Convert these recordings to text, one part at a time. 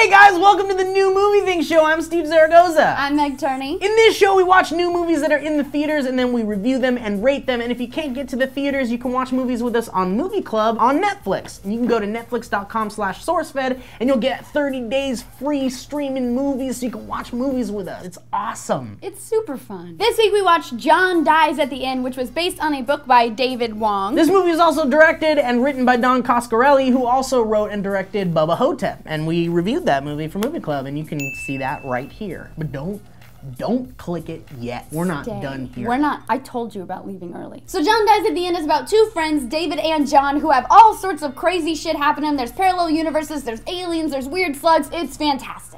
Hey guys, welcome to the New Movie Thing Show. I'm Steve Zaragoza. I'm Meg Turney. In this show, we watch new movies that are in the theaters and then we review them and rate them. And if you can't get to the theaters, you can watch movies with us on Movie Club on Netflix. And you can go to netflix.com/SourceFed and you'll get 30 days free streaming movies so you can watch movies with us. It's awesome. It's super fun. This week we watched John Dies at the End, which was based on a book by David Wong. This movie is also directed and written by Don Coscarelli, who also wrote and directed Bubba Hotep. And we reviewed that movie for Movie Club, and you can see that right here. But don't click it yet. We're not done here. We're not. I told you about leaving early. So John Dies at the End is about two friends, David and John, who have all sorts of crazy shit happening. There's parallel universes, there's aliens, there's weird slugs. It's fantastic.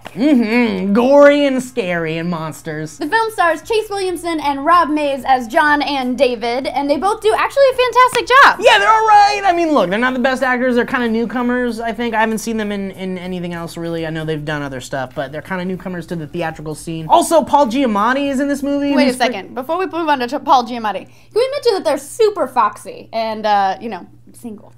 Gory and scary and monsters. The film stars Chase Williamson and Rob Mays as John and David, and they both do actually a fantastic job. Yeah, they're alright. I mean, look, they're not the best actors. They're kind of newcomers, I think. I haven't seen them in anything else, really. I know they've done other stuff, but they're kind of newcomers to the theatrical scene. Also, Paul Giamatti is in this movie. Wait a second. Before we move on to Paul Giamatti, can we mention that they're super foxy and, single?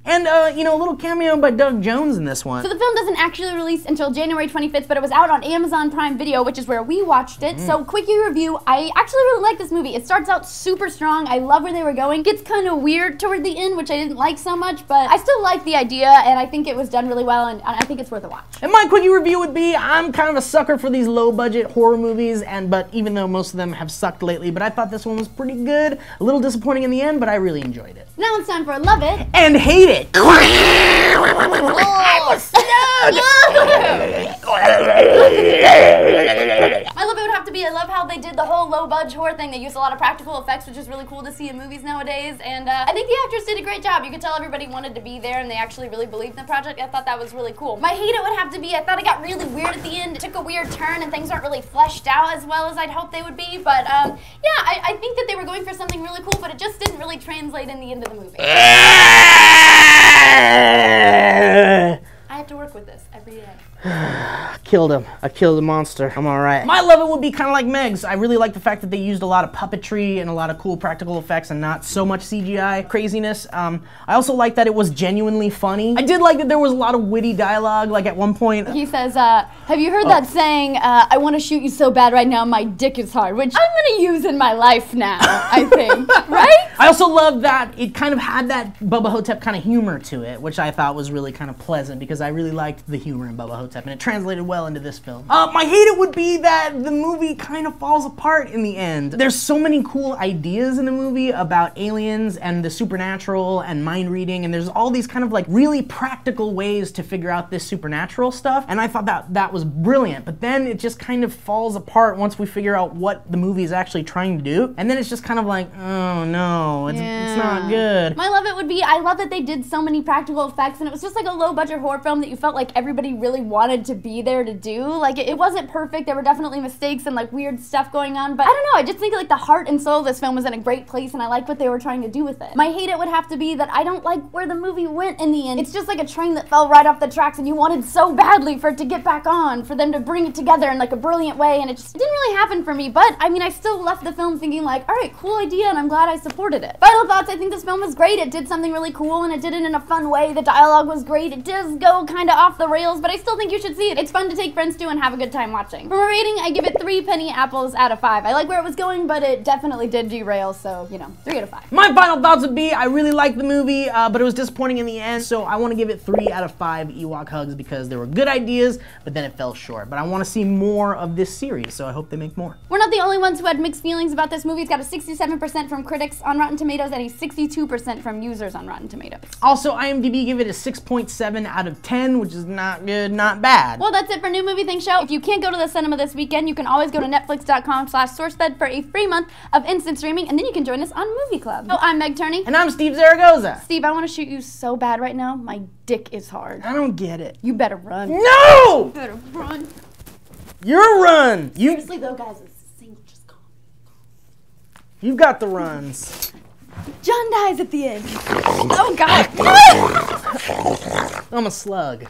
And, a little cameo by Doug Jones in this one. So the film doesn't actually release until January 25th, but it was out on Amazon Prime Video, which is where we watched it. So, quickie review, I actually really like this movie. It starts out super strong. I love where they were going. It gets kind of weird toward the end, which I didn't like so much, but I still like the idea, and I think it was done really well, and I think it's worth a watch. And my quickie review would be, I'm kind of a sucker for these low-budget horror movies, but even though most of them have sucked lately, but I thought this one was pretty good. A little disappointing in the end, but I really enjoyed it. Now it's time for Love It and Hate It. I love it would have to be, I love how they did the whole low-budget horror thing. They used a lot of practical effects, which is really cool to see in movies nowadays, and I think the actors did a great job. You could tell everybody wanted to be there, and they actually really believed in the project. I thought that was really cool. My hate it would have to be, I thought it got really weird at the end. It took a weird turn, and things aren't really fleshed out as well as I'd hoped they would be, but yeah, I think that they were going for something really cool, but it just didn't really translate in the end of the movie. I have to work with this every day. Killed him. I killed the monster. I'm alright. My love it would be kind of like Meg's. I really like the fact that they used a lot of puppetry and a lot of cool practical effects and not so much CGI craziness. I also like that it was genuinely funny. I did like that there was a lot of witty dialogue, like at one point. He says, have you heard that saying, I want to shoot you so bad right now, my dick is hard, which I'm going to use in my life now, I think, right? I also love that it kind of had that Bubba Hotep kind of humor to it, which I thought was really kind of pleasant because I really liked the humor in Bubba Hotep, and it translated well into this film. My hate it would be that the movie kind of falls apart in the end. There's so many cool ideas in the movie about aliens and the supernatural and mind reading, and there's all these kind of like really practical ways to figure out this supernatural stuff, and I thought that was brilliant, but then it just kind of falls apart once we figure out what the movie is actually trying to do, and then it's just kind of like, oh no, it's not good. My love it would be, I love that they did so many practical effects, and it was just like a low-budget horror film that you felt like everybody really wanted to be there to do. Like, it wasn't perfect. There were definitely mistakes and like weird stuff going on, but I don't know, I just think like the heart and soul of this film was in a great place, and I like what they were trying to do with it. My hate it would have to be that I don't like where the movie went in the end. It's just like a train that fell right off the tracks, and you wanted so badly for it to get back on, for them to bring it together in like a brilliant way, and it didn't really happen for me, but I mean, I still left the film thinking like, alright, cool idea, and I'm glad I supported it. Final thoughts, I think this film was great. It did something really cool, and it did it in a fun way. The dialogue was great. It does go kind of off the rails, but I still think you should see it. It's fun to take friends to and have a good time watching. For a rating, I give it 3 penny apples out of 5. I like where it was going, but it definitely did derail, so, 3 out of 5. My final thoughts would be, I really liked the movie, but it was disappointing in the end, so I want to give it 3 out of 5 Ewok hugs because there were good ideas, but then it fell short. But I want to see more of this series, so I hope they make more. We're not the only ones who had mixed feelings about this movie. It's got a 67% from critics on Rotten Tomatoes and a 62% from users on Rotten Tomatoes. Also, IMDb gave it a 6.7 out of 10, which is not good, not bad. Well, that's it for New Movie Thing Show. If you can't go to the cinema this weekend, you can always go to netflix.com/SourceFed for a free month of instant streaming, and then you can join us on Movie Club. So I'm Meg Turney. And I'm Steve Zaragoza. Steve, I want to shoot you so bad right now. My dick is hard. I don't get it. You better run. No! You better run. You're run. Seriously though, guys, it's single, just calm. You've got the runs. John dies at the end. Oh God. I'm a slug.